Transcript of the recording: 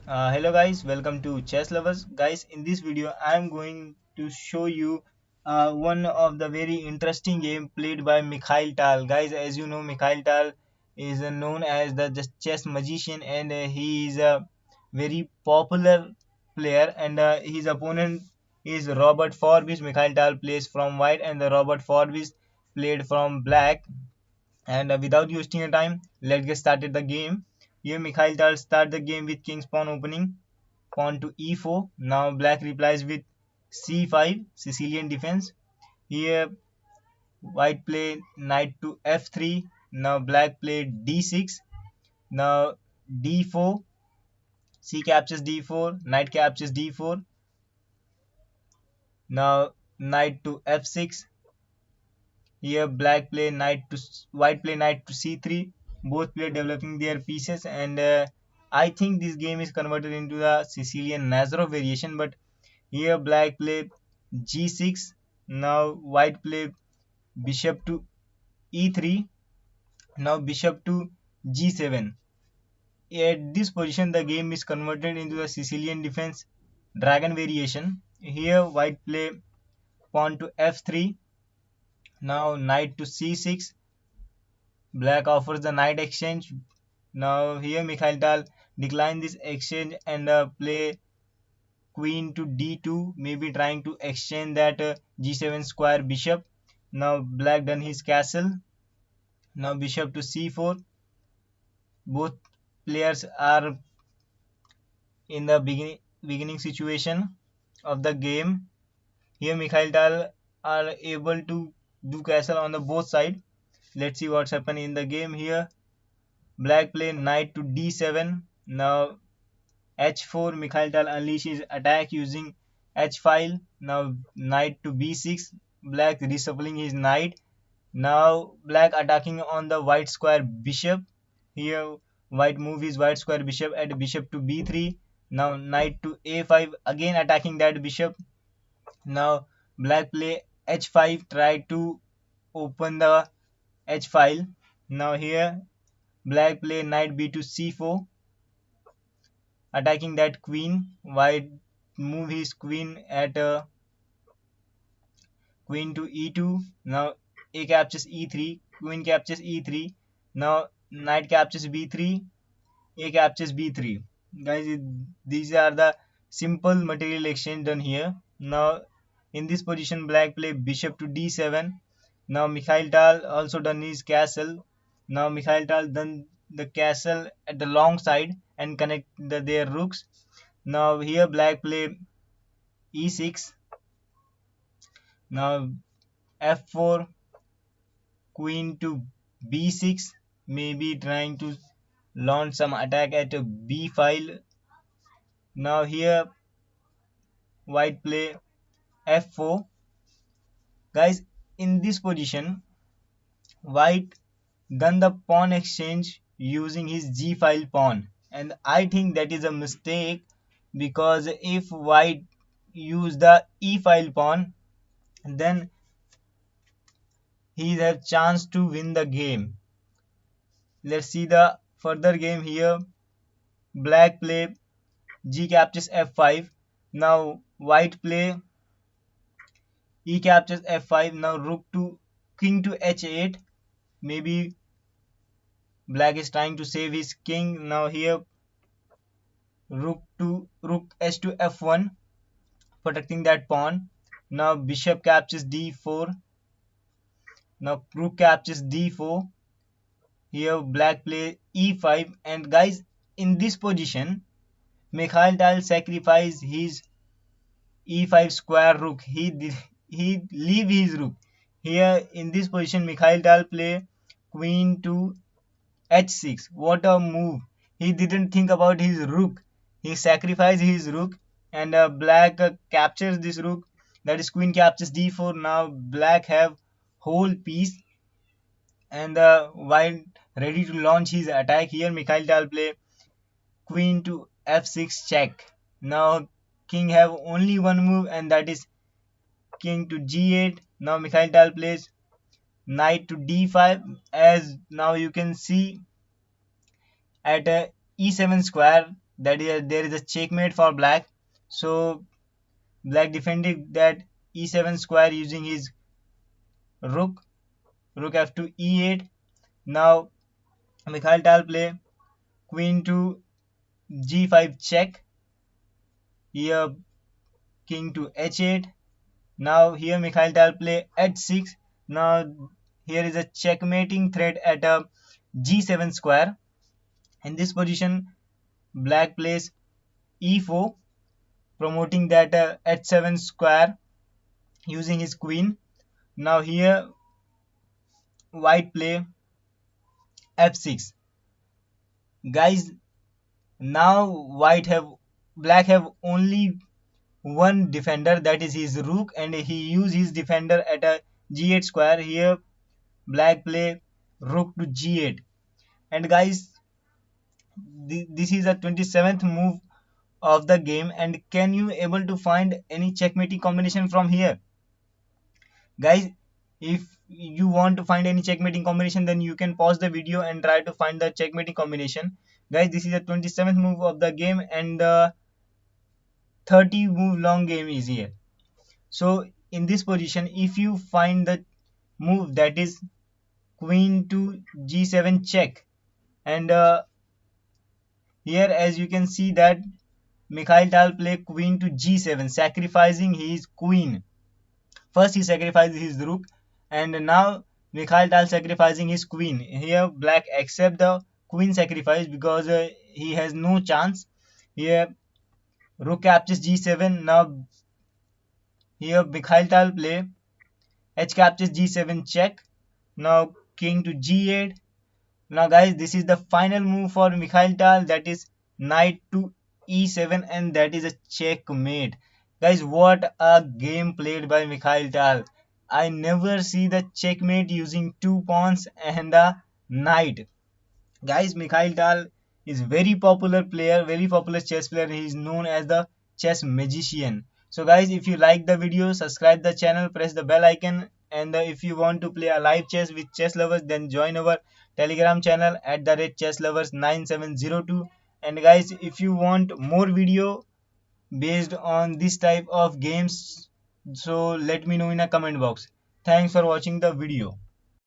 Hello guys, welcome to Chess Lovers. Guys, in this video I am going to show you one of the very interesting game played by Mikhail Tal. Guys, as you know, Mikhail Tal is known as the chess magician, and he is a very popular player, and his opponent is Robert Forbes. Mikhail Tal plays from white and the Robert Forbes played from black. And without wasting your time, let's get started the game. Here Mikhail Tal start the game with king's pawn opening, pawn to e4. Now black replies with c5, Sicilian defense. Here white play knight to f3. Now black play d6. Now d4, c captures d4, knight captures d4. Now knight to f6. Here black play knight to white play knight to c3. Both play developing their pieces, and I think this game is converted into the Sicilian Nazarov variation. But here black play g6. Now white play bishop to e3. Now bishop to g7. At this position the game is converted into the Sicilian defense dragon variation. Here white play pawn to f3. Now knight to c6. Black offers the knight exchange. Now here Mikhail Tal decline this exchange and play queen to d2, maybe trying to exchange that g7 square bishop. Now black done his castle. Now bishop to c4. Both players are in the beginning situation of the game. Here Mikhail Tal are able to do castle on the both side. Let's see what's happened in the game here. Black play knight to d7. Now h4, Mikhail Tal unleashes attack using h file. Now knight to b6, black reshuffling his knight. Now black attacking on the white square bishop. Here white move his white square bishop at bishop to b3. Now knight to a5, again attacking that bishop. Now black play h5, try to open the h file. Now here black play knight b to c4, attacking that queen. White move his queen at queen to e2. Now a captures e3, queen captures e3. Now knight captures b3, a captures b3. Guys, these are the simple material exchange done here. Now in this position black play bishop to d7. Now Mikhail Tal also done his castle. Now Mikhail Tal done the castle at the long side and connect their rooks. Now here black play e6. Now f4, queen to b6, maybe trying to launch some attack at a b file. Now here white play f4. Guys, in this position white done the pawn exchange using his g file pawn, and I think that is a mistake, because if white use the e file pawn, then he have chance to win the game. Let's see the further game here. Black play g captures f5. Now white play e captures f5. Now rook to king to h8. Maybe black is trying to save his king. Now here rook h to f1, protecting that pawn. Now bishop captures d4. Now rook captures d4. Here black play e5, and guys, in this position Mikhail Tal sacrificed his e5 square rook. He leave his rook. Here in this position Mikhail Tal play queen to h6. What a move. He didn't think about his rook. He sacrificed his rook, and black captures this rook. That is queen captures d4. Now black have whole piece, and white ready to launch his attack. Here Mikhail Tal play queen to f6 check. Now king have only one move, and that is king to g8. Now Mikhail Tal plays knight to d5. As now you can see at e7 square, that there is a checkmate for black. So black defended that e7 square using his rook, rook f2 e8. Now Mikhail Tal play queen to g5 check. Here king to h8. Now here Mikhail Tal play h6. Now here is a checkmating threat at a g7 square. In this position, black plays e4, promoting that h7 square using his queen. Now here white play f6. Guys, now black have only one defender, that is his rook, and he use his defender at a g8 square. Here black play rook to g8. And guys, this is a 27th move of the game, and can you able to find any checkmating combination from here? Guys, if you want to find any checkmating combination, then you can pause the video and try to find the checkmating combination. Guys, this is the 27th move of the game, and the 30 move long game is here. So in this position, if you find the move that is queen to g7 check, and here as you can see that Mikhail Tal play queen to g7, sacrificing his queen. First he sacrifices his rook, and now Mikhail Tal sacrificing his queen. Here black accept the queen sacrifice because he has no chance. Here rook captures g7. Now here Mikhail Tal play h captures g7 check. Now king to g8. Now guys, this is the final move for Mikhail Tal, that is knight to e7, and that is a checkmate. Guys, what a game played by Mikhail Tal. I never see the checkmate using two pawns and a knight. Guys, Mikhail Tal is very popular player, very popular chess player. He is known as the chess magician. So guys, if you like the video, subscribe the channel, press the bell icon, and if you want to play a live chess with chess lovers, then join our telegram channel at the rate chess lovers 9702. And guys, if you want more video based on this type of games, so let me know in a comment box. Thanks for watching the video.